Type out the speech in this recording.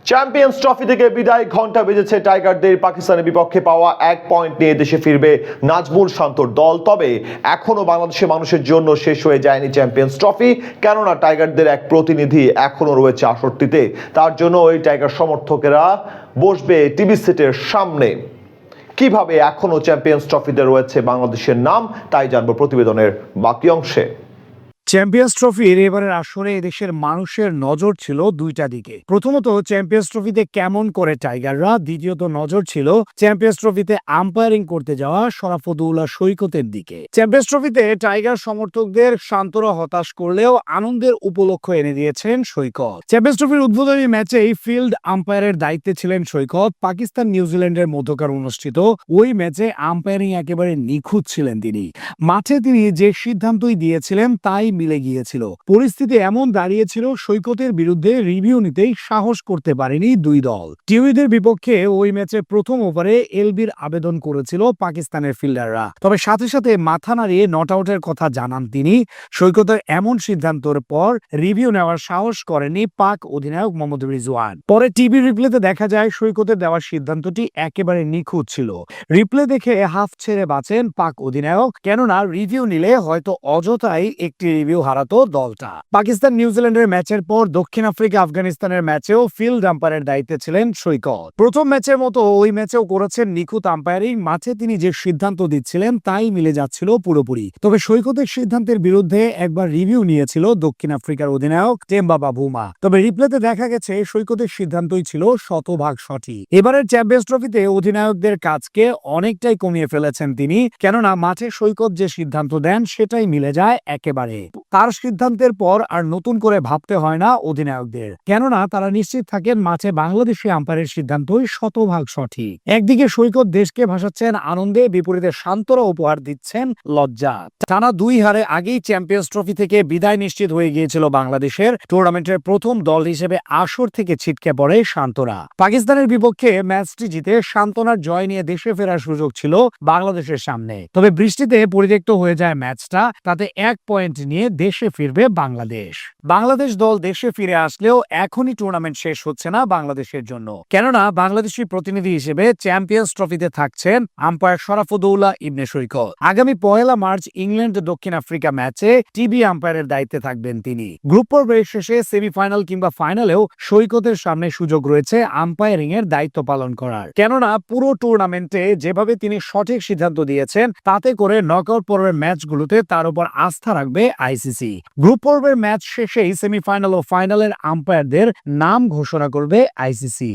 Champions trophy থেকে বিদায় ঘন্টা বেজেছে টাইগারদের। পাকিস্তানের বিপক্ষে পাওয়া 1 পয়েন্ট নিয়ে দেশে ফিরবে নাজমুল শান্তর দল। তবে এখনো বাংলাদেশের মানুষের জন্য শেষ হয়ে যায়নি চ্যাম্পিয়ন্স ট্রফি, কেননা টাইগারদের এক প্রতিনিধি এখনো রয়েছে 68-তে। তার জন্য ওই টাইগার সমর্থকেরা বসবে টিভি সেটের সামনে। কিভাবে এখনো চ্যাম্পিয়ন্স ট্রফিতে রয়েছে বাংলাদেশের নাম, তাই জানবো প্রতিবেদনের বাকি অংশে। চ্যাম্পিয়ন্স ট্রফির এবারের আসরে এদেশের মানুষের নজর ছিল দুইটা দিকে। প্রথমত চ্যাম্পিয়ন্স ট্রফিতে কেমন করে টাইগাররা, দ্বিতীয়ত নজর ছিল চ্যাম্পিয়ন্স ট্রফিতে আম্পায়ারিং করতে যাওয়া শরাফুদ্দৌলা সৈকতের দিকে। চ্যাম্পিয়ন্স ট্রফিতে টাইগার সমর্থকদের শান্তরা হতাশ করলেও আনন্দের উপলক্ষ এনে দিয়েছেন সৈকত। চ্যাম্পিয়ন্স ট্রফির উদ্বোধনী ম্যাচেই ফিল্ড আম্পায়ারের দায়িত্বে ছিলেন সৈকত। পাকিস্তান নিউজিল্যান্ডের মধ্যকার অনুষ্ঠিত ওই ম্যাচে আম্পায়ারিং একেবারে নিখুঁত ছিলেন তিনি। মাঠে তিনি যে সিদ্ধান্তই দিয়েছিলেন তাই মিলে গিয়েছিল। পরিস্থিতি এমন দাঁড়িয়েছিল, সৈকতের বিরুদ্ধে রিভিউ নিতেই সাহস করতে পারেনি দুই দল। টিউইদের বিপক্ষে ওই ম্যাচে প্রথম ওভারে এলবির আবেদন করেছিল পাকিস্তানের ফিল্ডাররা, তবে সাথে সাথে মাথা নাড়িয়ে নট আউটের কথা জানান তিনি। সৈকতের এমন সিদ্ধান্তের পর রিভিউ নেওয়ার সাহস করেনি পাক অধিনায়ক মোহাম্মদ রিজওয়ান। পরে টিভি রিপ্লেতে দেখা যায় সৈকতের দেওয়ার সিদ্ধান্তটি একেবারে নিখুঁত ছিল। রিপ্লে দেখে হাফ ছেড়ে বাঁচেন পাক অধিনায়ক, কেননা রিভিউ নিলে হয়তো অযথাই একটি রিভিউ হারাতো দলটা। পাকিস্তান নিউজিল্যান্ডের ম্যাচের পর দক্ষিণ আফ্রিকা আফগানিস্তানের ম্যাচেও ফিল্ড আম্পায়ারের দায়িত্বে ছিলেন সৈকত। প্রথম ম্যাচের মতো ওই ম্যাচেও করেছেন নিখুঁত আম্পায়ারিং। মাঠে তিনি যে সিদ্ধান্ত দিচ্ছিলেন তাই মিলে যাচ্ছিল পুরোপুরি। তবে সৈকতের সিদ্ধান্তের বিরুদ্ধে একবার রিভিউ নিয়েছিল দক্ষিণ আফ্রিকার অধিনায়ক টেম্বা বাবুমা। তবে রিপ্লেতে দেখা গেছে সৈকতের সিদ্ধান্তই ছিল শতভাগ সঠিক। এবারের চ্যাম্পিয়ন্স ট্রফিতে অধিনায়কদের কাজকে অনেকটাই কমিয়ে ফেলেছেন তিনি, কেননা মাঠে সৈকত যে সিদ্ধান্ত দেন সেটাই মিলে যায় একেবারে। তার সিদ্ধান্তের পর আর নতুন করে ভাবতে হয় না অধিনায়কদের, কেননা তারা নিশ্চিত থাকেন মাঠে বাংলাদেশি আম্পায়ারের সিদ্ধান্তই শতভাগ সঠিক। একদিকে সৈকত দেশকে ভাসাচ্ছেন আনন্দে, বিপরীতে শান্তরা উপহার দিচ্ছেন লজ্জা। টানা 2 হারে আগেই চ্যাম্পিয়ন্স ট্রফি থেকে বিদায় নিশ্চিত হয়ে গিয়েছিল বাংলাদেশের। টুর্নামেন্টের প্রথম দল হিসেবে আসর থেকে ছিটকে পড়ে শান্তরা। পাকিস্তানের বিপক্ষে ম্যাচটি জিতে সান্ত্বনার জয় নিয়ে দেশে ফেরার সুযোগ ছিল বাংলাদেশের সামনে। তবে বৃষ্টিতে পরিত্যক্ত হয়ে যায় ম্যাচটা, তাতে 1 পয়েন্ট নিয়ে দেশে ফিরবে বাংলাদেশ। বাংলাদেশ দল দেশে ফিরে আসলেও এখনই টুর্নামেন্ট শেষ হচ্ছে না বাংলাদেশের জন্য, কেননা বাংলাদেশি প্রতিনিধি হিসেবে চ্যাম্পিয়ন্স ট্রফিতে থাকছেন আম্পায়ার শরাফুদ্দৌলা ইবনে সৈকত। আগামী 1 মার্চ ইংল্যান্ড দক্ষিণ আফ্রিকা ম্যাচে টিভি আম্পায়ারের দায়িত্বে থাকবেন তিনি। গ্রুপ পর্বের শেষে সেমিফাইনাল কিংবা ফাইনালেও সৈকতের সামনে সুযোগ রয়েছে আম্পায়ারিং এর দায়িত্ব পালন করার, কেননা পুরো টুর্নামেন্টে যেভাবে তিনি সঠিক সিদ্ধান্ত দিয়েছেন তাতে করে নকআউট পর্বের ম্যাচগুলোতে তার উপর আস্থা রাখবে আইসিসি। গ্রুপ পর্বের ম্যাচ শেষেই সেমিফাইনাল ও ফাইনালের আম্পায়ারদের নাম ঘোষণা করবে আইসিসি।